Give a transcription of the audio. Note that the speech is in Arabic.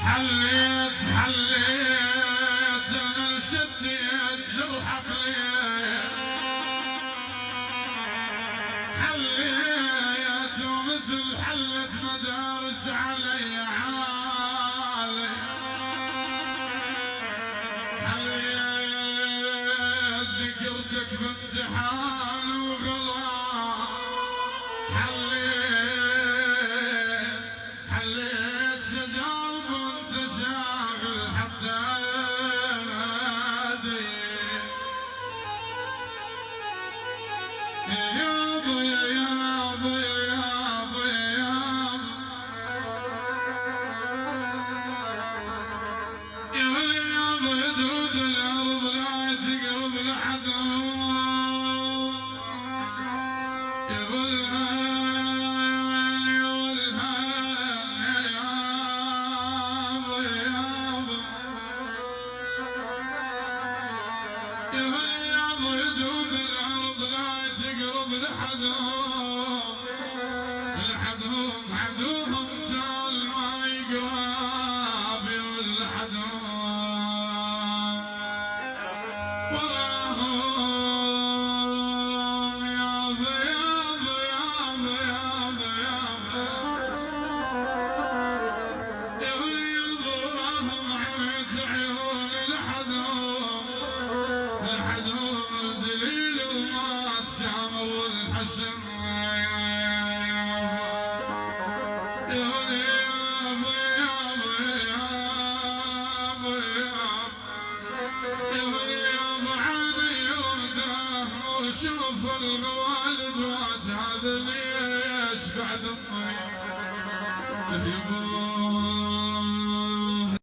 حليت انا شديت جرحك ليه، حليت ومثل حلت مدارس علي حالي، حليت ذكرتك بامتحان وغلا، حليت شجاوب وانت شاغل حتى نادي يابا يا يابا يا يابا يا يابا يا يابا يدرد الارض لا تقرب لحد لحدهم تعال ما يقرب لحدهم وراهم يابا يابا يابا يابا يابا يابا وراهم عميت عيوني لحدهم الدليل وما السامر والحشم شوف الوالد واجهد ليش بعد امي